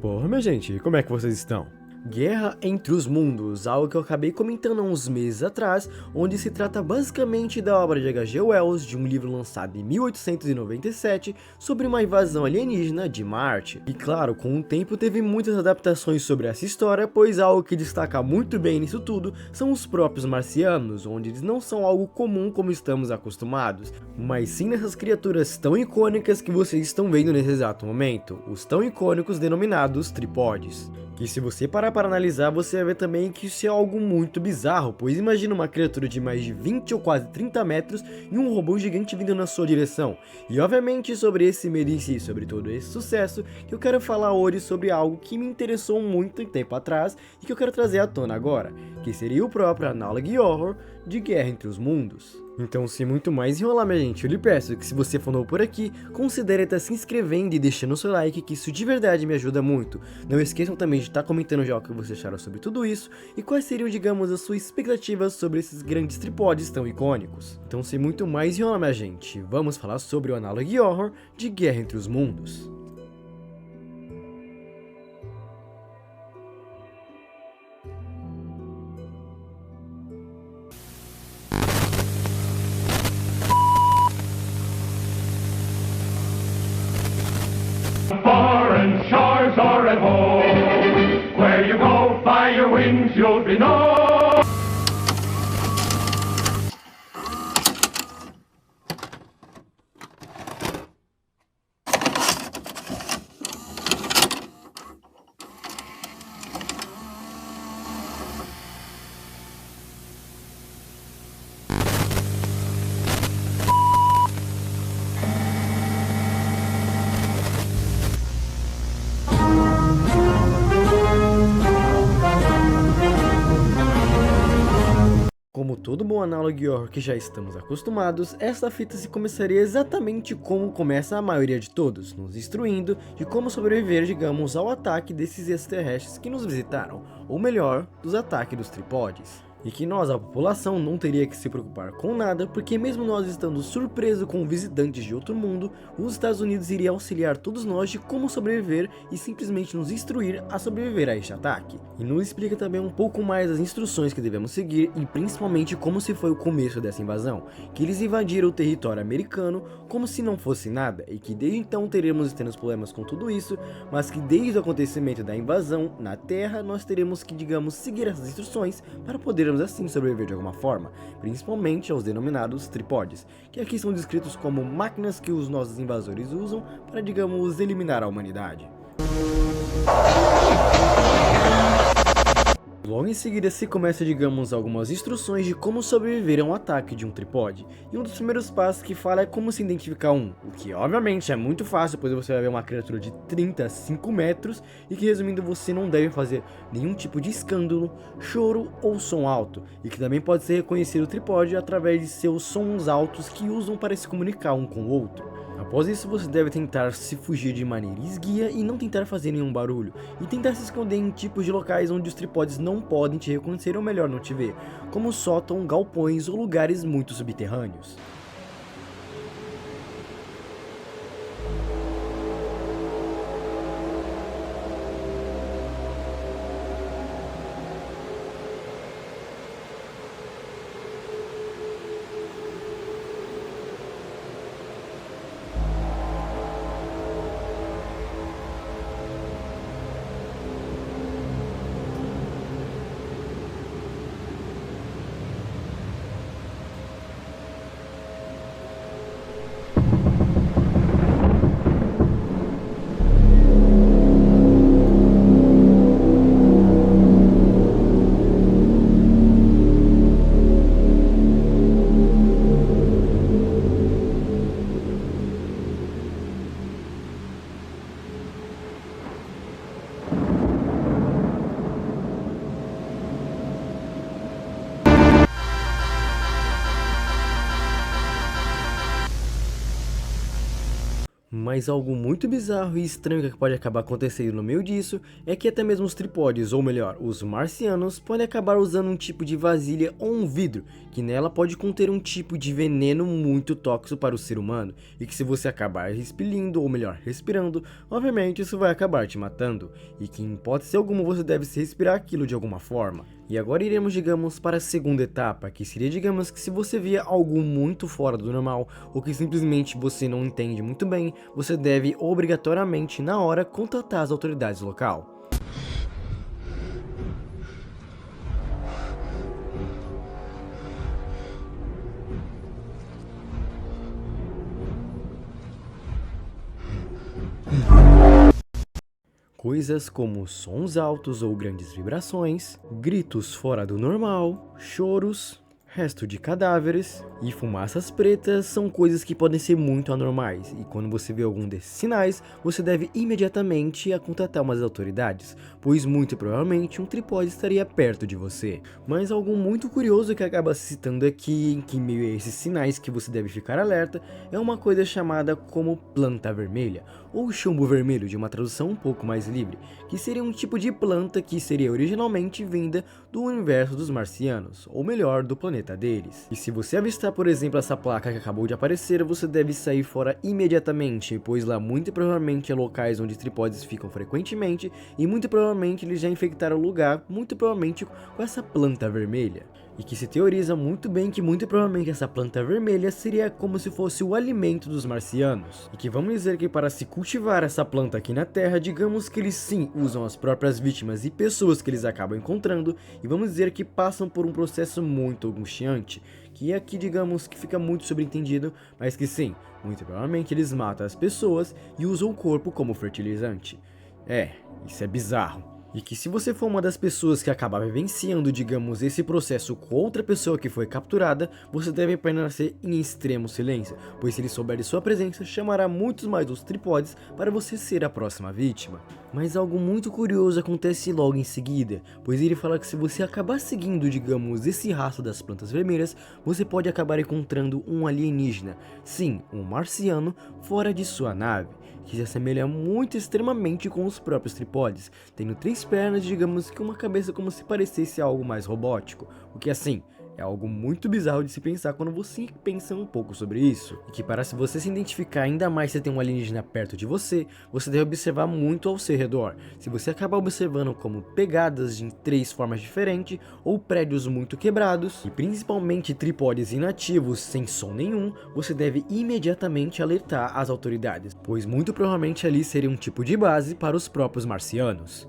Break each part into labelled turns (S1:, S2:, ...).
S1: Porra, minha gente, como é que vocês estão? Guerra entre os Mundos, algo que eu acabei comentando há uns meses atrás, onde se trata basicamente da obra de H.G. Wells, de um livro lançado em 1897, sobre uma invasão alienígena de Marte. E claro, com o tempo teve muitas adaptações sobre essa história, pois algo que destaca muito bem nisso tudo são os próprios marcianos, onde eles não são algo comum como estamos acostumados, mas sim nessas criaturas tão icônicas que vocês estão vendo nesse exato momento, os tão icônicos denominados trípodes. Que se você parar para analisar, você vai ver também que isso é algo muito bizarro, pois imagina uma criatura de mais de 20 ou quase 30 metros e um robô gigante vindo na sua direção. E obviamente sobre esse medo em si, sobre todo esse sucesso, que eu quero falar hoje sobre algo que me interessou muito tempo atrás e que eu quero trazer à tona agora, que seria o próprio Analogue Horror de Guerra entre os Mundos. Então, sem muito mais enrolar, minha gente, eu lhe peço que se você for novo por aqui, considere estar se inscrevendo e deixando o seu like, que isso de verdade me ajuda muito. Não esqueçam também de estar comentando já o que vocês acharam sobre tudo isso e quais seriam, digamos, as suas expectativas sobre esses grandes trípodes tão icônicos. Então, sem muito mais enrolar, minha gente, vamos falar sobre o Analogue Horror de Guerra entre os Mundos.
S2: Foreign shores are at home. Where you go, by your wings you'll be known.
S1: Como todo bom Analogue Horror que já estamos acostumados, esta fita se começaria exatamente como começa a maioria de todos, nos instruindo de como sobreviver, digamos, ao ataque desses extraterrestres que nos visitaram, ou melhor, dos ataques dos trípodes. E que nós, a população, não teria que se preocupar com nada, porque mesmo nós estando surpresos com visitantes de outro mundo, os Estados Unidos iria auxiliar todos nós de como sobreviver e simplesmente nos instruir a sobreviver a este ataque. E nos explica também um pouco mais as instruções que devemos seguir e principalmente como se foi o começo dessa invasão, que eles invadiram o território americano como se não fosse nada e que desde então teremos tendo problemas com tudo isso, mas que desde o acontecimento da invasão na Terra nós teremos que, digamos, seguir essas instruções para poder assim sobreviver de alguma forma, principalmente aos denominados trípodes, que aqui são descritos como máquinas que os nossos invasores usam para, digamos, eliminar a humanidade. Logo em seguida se começa, digamos, algumas instruções de como sobreviver a um ataque de um trípode, e um dos primeiros passos que fala é como se identificar um, o que obviamente é muito fácil, pois você vai ver uma criatura de 35 metros e que, resumindo, você não deve fazer nenhum tipo de escândalo, choro ou som alto, e que também pode ser reconhecido o trípode através de seus sons altos que usam para se comunicar um com o outro. Após isso, você deve tentar se fugir de maneira esguia e não tentar fazer nenhum barulho, e tentar se esconder em tipos de locais onde os trípodes não podem te reconhecer ou melhor não te ver, como sótão, galpões ou lugares muito subterrâneos. Mas algo muito bizarro e estranho que pode acabar acontecendo no meio disso é que até mesmo os tripodes, ou melhor, os marcianos, podem acabar usando um tipo de vasilha ou um vidro, que nela pode conter um tipo de veneno muito tóxico para o ser humano, e que se você acabar expelindo, ou melhor, respirando, obviamente isso vai acabar te matando, e que em hipótese alguma você deve se respirar aquilo de alguma forma. E agora iremos, digamos, para a segunda etapa, que seria, digamos, que se você via algo muito fora do normal, ou que simplesmente você não entende muito bem, você deve obrigatoriamente, na hora, contatar as autoridades local. Coisas como sons altos ou grandes vibrações, gritos fora do normal, choros, resto de cadáveres e fumaças pretas são coisas que podem ser muito anormais, e quando você vê algum desses sinais, você deve imediatamente contatar umas autoridades, pois muito provavelmente um tripode estaria perto de você. Mas algo muito curioso que acaba se citando aqui, em que meio a esses sinais que você deve ficar alerta, é uma coisa chamada como planta vermelha, ou chumbo vermelho de uma tradução um pouco mais livre, que seria um tipo de planta que seria originalmente vinda do universo dos marcianos, ou melhor, do planeta deles. E se você avistar, por exemplo, essa placa que acabou de aparecer, você deve sair fora imediatamente, pois lá muito provavelmente é locais onde tripodes ficam frequentemente, e muito provavelmente eles já infectaram o lugar, muito provavelmente com essa planta vermelha. E que se teoriza muito bem que muito provavelmente essa planta vermelha seria como se fosse o alimento dos marcianos. E que vamos dizer que para se cultivar essa planta aqui na Terra, digamos que eles sim usam as próprias vítimas e pessoas que eles acabam encontrando, e vamos dizer que passam por um processo muito angustiante, que aqui digamos que fica muito subentendido, mas que sim, muito provavelmente eles matam as pessoas e usam o corpo como fertilizante. Isso é bizarro. E que se você for uma das pessoas que acaba vivenciando, digamos, esse processo com outra pessoa que foi capturada, você deve permanecer em extremo silêncio, pois se ele souber de sua presença, chamará muitos mais dos tripodes para você ser a próxima vítima. Mas algo muito curioso acontece logo em seguida, pois ele fala que se você acabar seguindo, digamos, esse rastro das plantas vermelhas, você pode acabar encontrando um alienígena, sim, um marciano, fora de sua nave, que se assemelha muito extremamente com os próprios tripodes, tendo 3 pernas, digamos que uma cabeça como se parecesse algo mais robótico, o que assim, é algo muito bizarro de se pensar quando você pensa um pouco sobre isso. E que para se você se identificar ainda mais se tem um alienígena perto de você, você deve observar muito ao seu redor. Se você acabar observando como pegadas em 3 formas diferentes, ou prédios muito quebrados, e principalmente tripodes inativos sem som nenhum, você deve imediatamente alertar as autoridades, pois muito provavelmente ali seria um tipo de base para os próprios marcianos.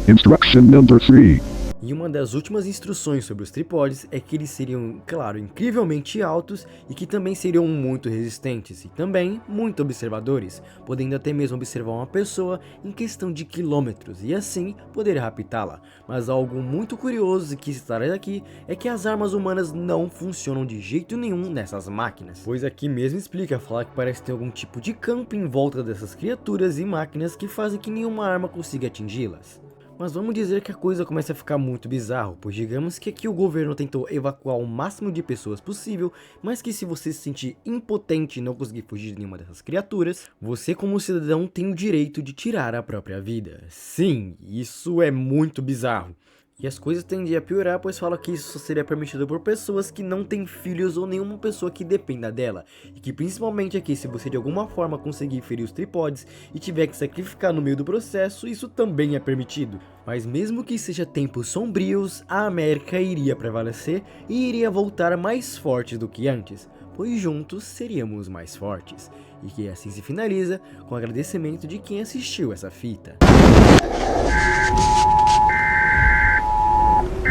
S3: Instruction number 3.
S1: E uma das últimas instruções sobre os tripodes é que eles seriam, claro, incrivelmente altos e que também seriam muito resistentes e também muito observadores, podendo até mesmo observar uma pessoa em questão de quilômetros e assim poder raptá-la. Mas algo muito curioso que estará aqui é que as armas humanas não funcionam de jeito nenhum nessas máquinas, pois aqui mesmo explica, falar que parece ter algum tipo de campo em volta dessas criaturas e máquinas que fazem que nenhuma arma consiga atingi-las. Mas vamos dizer que a coisa começa a ficar muito bizarro, pois digamos que aqui o governo tentou evacuar o máximo de pessoas possível, mas que se você se sentir impotente e não conseguir fugir de nenhuma dessas criaturas, você como cidadão tem o direito de tirar a própria vida. Sim, isso é muito bizarro. E as coisas tendem a piorar, pois fala que isso só seria permitido por pessoas que não têm filhos ou nenhuma pessoa que dependa dela. E que principalmente aqui, se você de alguma forma conseguir ferir os tripodes e tiver que sacrificar no meio do processo, isso também é permitido. Mas mesmo que seja tempos sombrios, a América iria prevalecer e iria voltar mais forte do que antes, pois juntos seríamos mais fortes. E que assim se finaliza com o agradecimento de quem assistiu essa fita.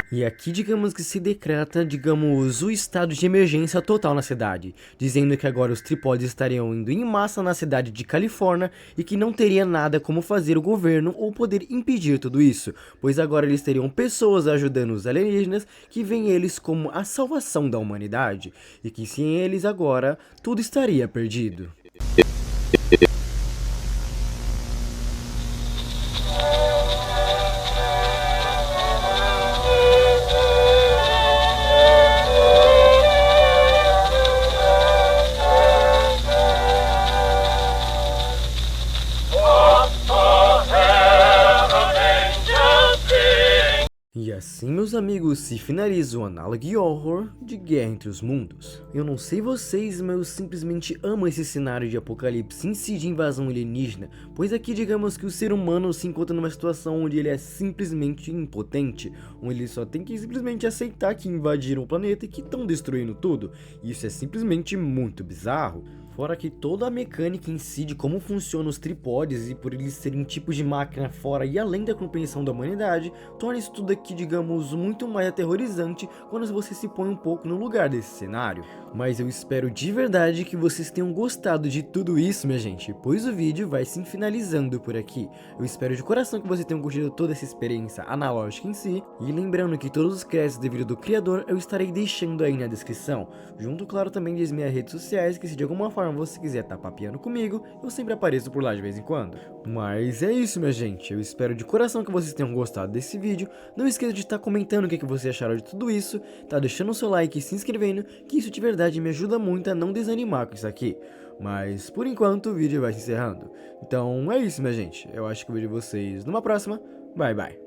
S1: E aqui digamos que se decreta, digamos, o estado de emergência total na cidade, dizendo que agora os tripodes estariam indo em massa na cidade de Califórnia e que não teria nada como fazer o governo ou poder impedir tudo isso, pois agora eles teriam pessoas ajudando os alienígenas que veem eles como a salvação da humanidade, e que sem eles agora tudo estaria perdido. E assim, meus amigos, se finaliza o Analogue Horror de Guerra Entre os Mundos. Eu não sei vocês, mas eu simplesmente amo esse cenário de apocalipse em si, de invasão alienígena, pois aqui digamos que o ser humano se encontra numa situação onde ele é simplesmente impotente, onde ele só tem que simplesmente aceitar que invadiram o planeta e que estão destruindo tudo. E isso é simplesmente muito bizarro. Fora que toda a mecânica em si de como funcionam os tripódes e por eles serem tipos de máquina fora e além da compreensão da humanidade, torna isso tudo aqui, digamos, muito mais aterrorizante quando você se põe um pouco no lugar desse cenário. Mas eu espero de verdade que vocês tenham gostado de tudo isso, minha gente, pois o vídeo vai se finalizando por aqui. Eu espero de coração que vocês tenham curtido toda essa experiência analógica em si, e lembrando que todos os créditos devido do criador eu estarei deixando aí na descrição, junto, claro, também das minhas redes sociais, que se de alguma forma você quiser estar papeando comigo, eu sempre apareço por lá de vez em quando. Mas é isso, minha gente, eu espero de coração que vocês tenham gostado desse vídeo. Não esqueça de estar comentando o que vocês acharam de tudo isso, tá deixando o seu like e se inscrevendo, que isso de verdade me ajuda muito a não desanimar com isso aqui. Mas por enquanto o vídeo vai se encerrando. Então é isso, minha gente, eu acho que eu vejo vocês numa próxima. Bye bye.